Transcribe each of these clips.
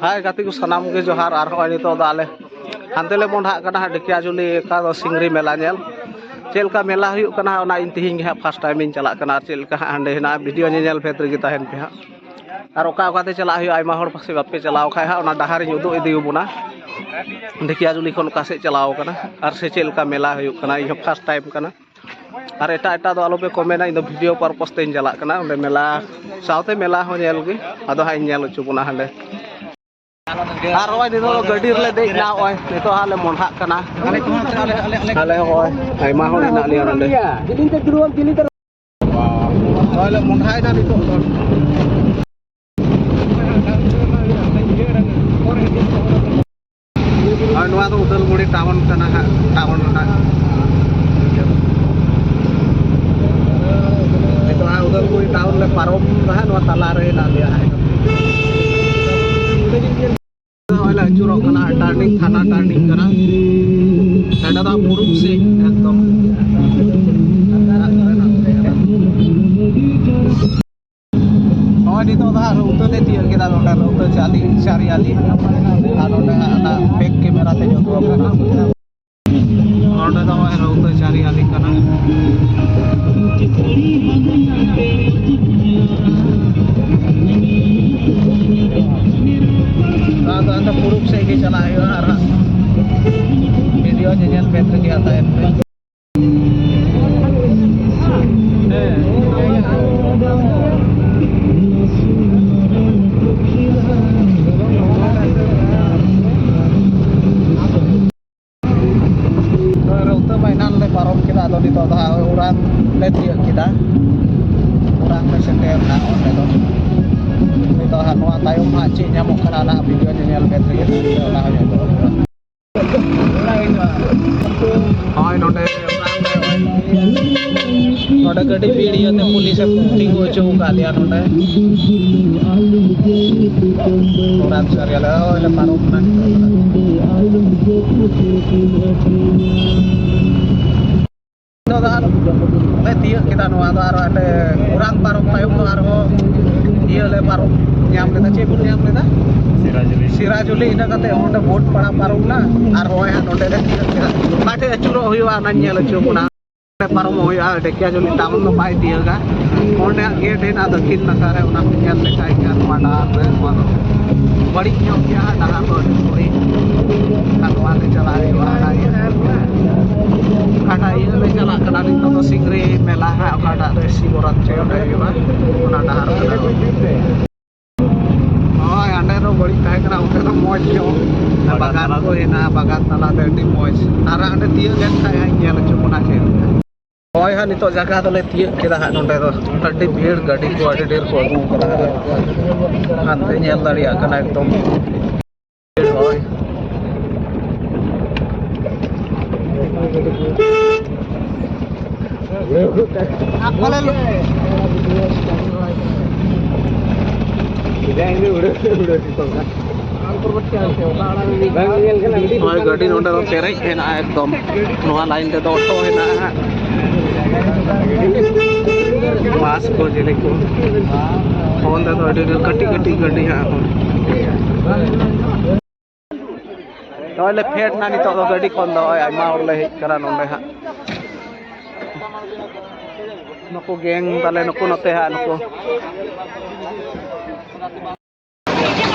हाय गाती को सनाम के जोहार और होय नितो द आले हानतेले मोंढा कना ढेकियाजुली का सिंगरी मेला नेल चेलका मेला हुयु कना ओना इन तिहिंग हा फर्स्ट टाइम इन चला कना चेलका हांडे ना वीडियो नेल फेत रगी तहन पे हा और ओका ओकाते चला हुयु आयमा होड़ पासे बापे चलाव खाय हा ओना डहार इन उदु इदी बुना ढेकियाजुली खन ओका से चलाव कना और से चेलका मेला हुयु कना इ फर्स्ट टाइम कना और एटा एटा दो आलोपे कमेना इन वीडियो पर्पस ते इन चला कना ओंडे मेला साउते मेला हो नेल गे आदो हाय नेल उचु बुना हाले और होय नितो गडी रे देख ना होय नितो हाले मोंढा कना आले होय आयमा होड़ ना लिया नंदे दिलिन ते दुरुम दिलिन ते होय मोंढा ना नितो और नवा तो उदलगुड़ी टाउन कना टाउन ना नितो आ उदलगुड़ी टाउन ले पारम रहा नवा तला रे ना लिया है वाला चुरो कना टर्निंग थाना टर्निंग कना एटा दा पुरुष से एकदम होय नितो दा उतो ते तियर के दा ओटा उतो चाली चारी आली और ओटा ना बैक कैमरा ते जो तो कना ओटा दा होय उतो चारी आली कना तो अंत पुरुष से ही चला है और वीडियो जेल पेट के आता है तो महीना ले पारम किदा तो नितो दा उड़ान ले तिय किदा उड़ान ले सेटेम ना ओंडे दो नितो हा नवा तायम हा चे ᱧᱟᱢᱚᱜ ᱠᱟᱱᱟ ᱱᱟ वीडियो ᱧᱮᱞ ᱵᱮᱛ ᱨᱮᱜᱮ ᱚᱱᱟ ᱦᱚᱸ ᱦᱳᱭ ᱱᱚᱰᱮ नोडे गड्डी पीढ़ी पुलिस तिंगु चौ का लिया नोडे उड़ान सरियाले ओले पारम ना ले तिय किदा नवा दो आरो अटे उड़ान पारम तायम दो आरो इयो ले पारम ᱧᱟᱢ लेदा चे बुन ᱧᱟᱢ लेदा सिराजुली इना कते ओंडे बोट पड़ा पारम ना आर होय हा नोडे ले बाटे अचुरो हुआ ना नेल अचु बुना पारम हुआ ढेकियाजुली टाउन नो बाय दियगा ओंडे गेट हेना दक्षिण नाका रे ओना नेल लेखाय का माडा रे नवा दो बड़ी ᱧᱚᱜ गया डहार दो थोड़ी काटवा के चला रे वाला ये काटा ये ले चला कना नितो तो सिंगरी मेला है ओकाटा रे शिवरात चे ओंडे हुआ ओना डहार होय अंडे रो बड़ी ताय कना ओंडे तो मौज जो बागान को हेना बागान तला ते डी मौज आर अंडे तिय लेन खाय हाय नेल छु बुना चे होय हा नितो जगह तो ले तिय केदा हा नोंडे तो अड्डी भीड़ गाड़ी को अड्डी ढेर को अगु कदा हानते नेल दाड़िया कना एकदम होय आपले लो गाड़ी नोंडे तो पेरे हेना एकदम नोआ लाइन ते तो ऑटो हेना मास को जेले को फोन दे तो अडी कटी कटी गाड़ी हा तोले फेट ना नितो तो गाड़ी कोन दो आयमा ओले हेज करा नोंडे हा नको गैंग ताले नको नते हा नको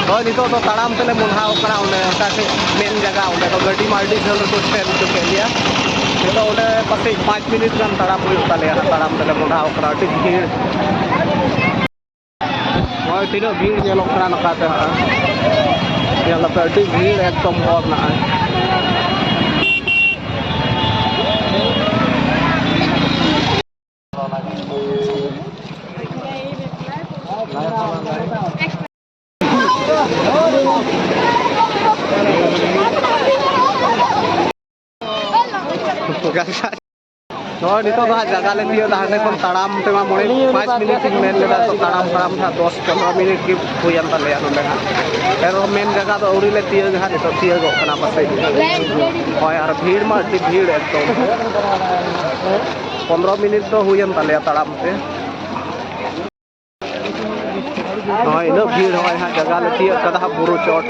होय नितो तो ताड़ाम तेले मुन्हाव करा ओंडे ओटाके मेन जगह ओंडे तो गाड़ी मार्डी झल तो स्टैंड तो के लिया तो ओंडे पासे 5 मिनट गान ताड़ाम हुई ताले ताड़ाम तेले मुन्हाव करा अति भीड़ होय तिनो भीड़ नेलो करा नकाते हा नेलो पे अति भीड़ एकदम और ना तो नितो तो जगह ले दियो दाने कोन ताड़ाम ते मा मोड़े 5 मिनट की मेन लेदा तो ताड़ाम ताड़ाम था 10-15 मिनट की हुयन तले नोंडे हा pero मेन जगह तो औरी ले तियो जहा नितो तियो गो कना पासे होय और भीड़ मा अति भीड़ एकदम 15 मिनट तो हुयन तले ताड़ाम ते Hoi ino bhir hoi ha jaga le tiak kada ha buru chot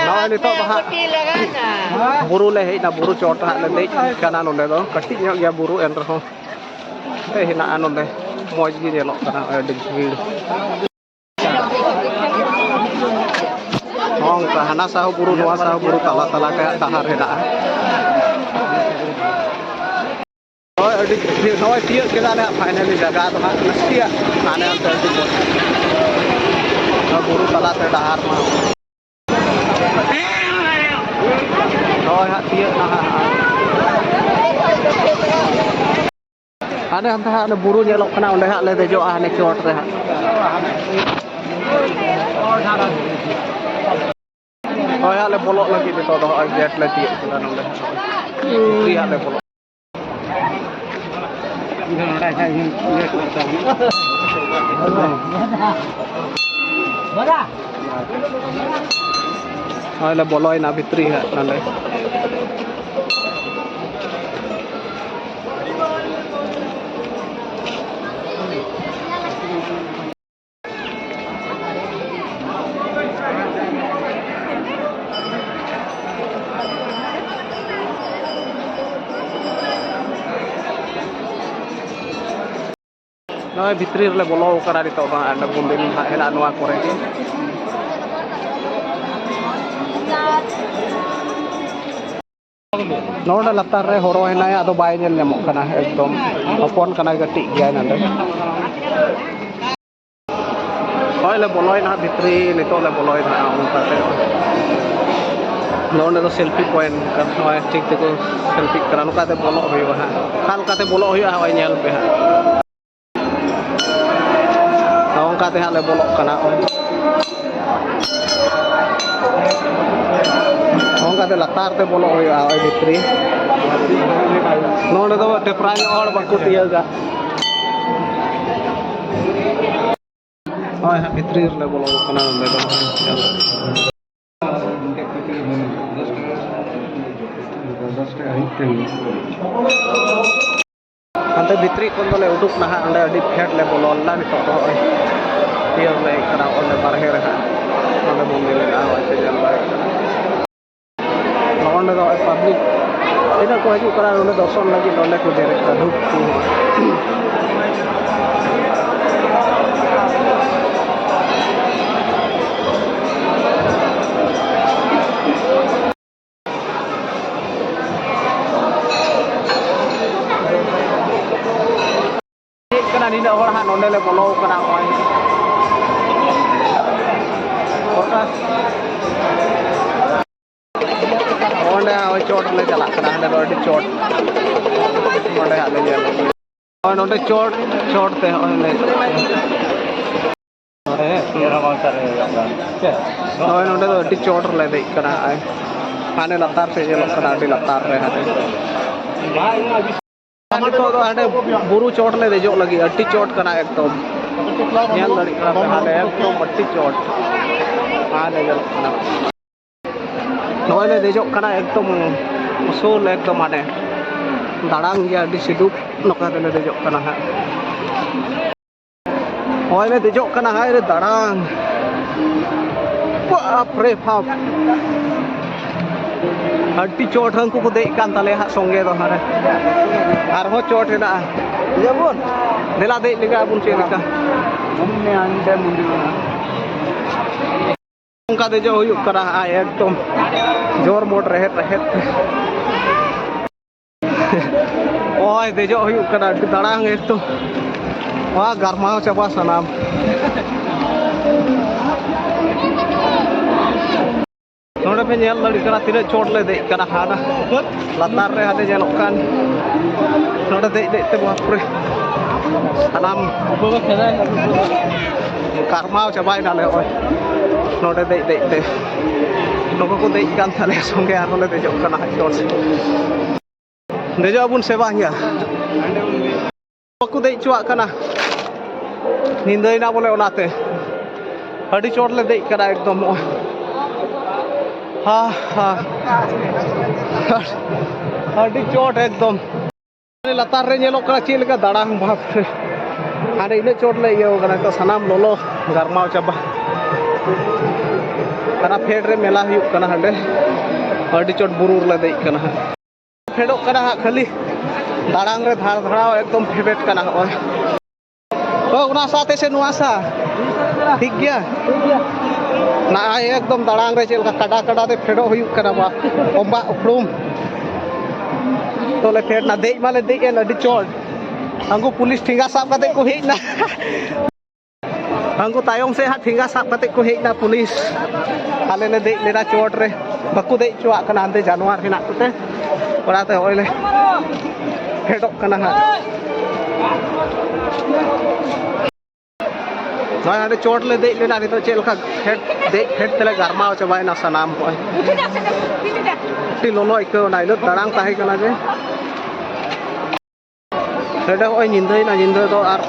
Nah ini to ha buru le hei na buru chot ha le dei kana nonde do kati nyok ya buru en rho hina anonde moj gi nyelok kana adi bhir Hong ka hana sahu buru noa sahu buru tala ka dahar hena Hoi tiak kita le finally jaga to ha nastia ane ante buru tala te dahar ma Hoi ha tiak na ha Ane ante ha buru nyelok kana onde ha le dejo ane chot re ha Hoi ha le bolok lagi di to do gate le tiak kita nonde Pri ha le bolok Hoi le boloi na vitri ha nale Noi vitri le bolo kara di to bang anda bundin ha hena noa kore Noda latar re horo hena ya ado bai nyel nyamok kana ekdom hopon kana gati gya nande Hoi le boloi na vitri nito le boloi na unta te Noda do selfie point ka hoi tik te ko selfie kara nuka te bolo hoyo ha kal ka te bolo hoyo ha hoi nyel pe ha Ongka teh le bolok kana Ongka teh latar te bolok hoy ai vitri Nonde do tepranya or baku tiaga Hoy ha vitri le bolok kana nonde do Ante vitri kon le uduk nah ande adi phet le bolol la nito to oi tiar le kana onde barhe ra onde mongile la oi te jal bare onde do public ina ko haju kara onde dorson lagi onde ko direct ka dhuk tu Nina hor ha nonde le bolo kana oi Fokas Onde oi chot le chala kana ande oi chot Onde ha le jel oi nonde chot te oi le era mausar oi nonde do di chot le dei kana ai ane latar se jel kana di latar re ha Ane to ane buru chot le dejok lagi atti chot kana ekdom nyel dari kana ane ekdom atti chot ane jel kana noi le dejok kana ekdom usul ekdom ane darang ya di sidup noka le dejok kana ha Noi le dejok kana hai le darang Wah pre pap Atti chot hangku ko dei kan tale ha songe do hare arho chot hena ya bun dela dei lega bun che lega हमने अंडे मुंडी बना उनका दे जो हुई करा है एकदम जोर मोड़ रहे ओए दे जो हुई करा दड़ांग एकदम वहाँ गर्माओ चबा सनाम नोड़े पे nyel lari kana tira chot le dei kana hana latar re hade jelok kan node dei te bapre sanam karmao chabai na le oi node dei te noko ko dei kan thale songe ar le dejok kana chot dejo abun seba ya aku dei chuak kana nindai na bole onate adi chot le dei kana ekdom हाँ हाँ हड्डी चोट एकदम latar re nyelok kana chil ka darang bhap ane ine chot le iyo kana to sanam lolo garmau chaba kana phed re mela huyuk kana hande adi chot burur la dei kana phedok kana khali darang re dhar dharao ekdom phebet kana hoy una sate se nuasa ठीक गया ना एकदम दाड़ांग रे चल कड़ा कड़ा ते fado हुयुक kana ba omba uprum तो ले फेड ना देई माले देई एन अडी चोट अंगु पुलिस ठिंगा साब कते को हेज ना अंगु तायम से हा ठिंगा साब कते को हेज ना पुलिस आले ने देई लेना चोट रे बकु देई चुआ kana अंते जानवर हिना तते ओराते होइले फेडो kana हा नय आने चोट ले देई लेना नि तो चेल का हेड देई हेड तले गरमा चबाय ना सनाम होय टी लोलो इको ना इलो दाड़ांग ताहे kana जे हेड होय निंदई ना निंदो तो आर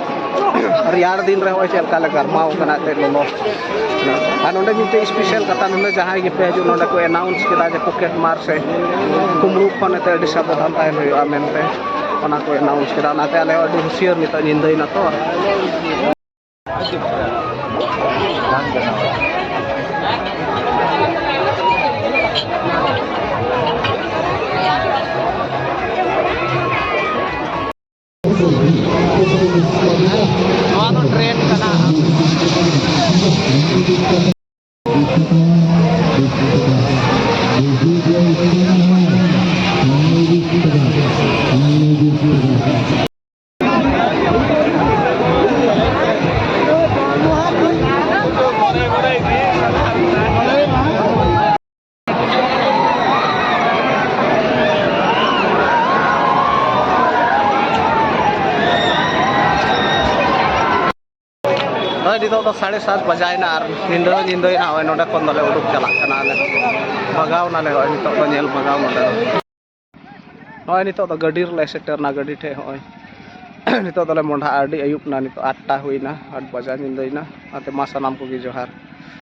रियार दिन रे होय चेल का ले गरमाव kana ते लोलो आ नोंडे मिटे स्पेशल कथा नोंडे जहां गे पे जो नोंडे को अनाउंस केदा जे पॉकेट मार से कुमरू खने ते अडी साबधान ताहे होय मेनते ओना को अनाउंस केदा नाते आले अडी हुसियर निता निंदई ना तो ट्रेन kana नितो तो 7:30 बजाय ना निंदो निंदो ना होय नोडे कोन दले उडुक चला kana ले बगाव ना ले होय नितो तो नेल बगाव नोडे होय नितो तो गाडी ले सेक्टर ना गाडी ठे होय नितो दले मोंढा आडी अयुप ना नितो 8टा हुइना 8 बजा निंदोइना आते मा सनाम को गी जोहार।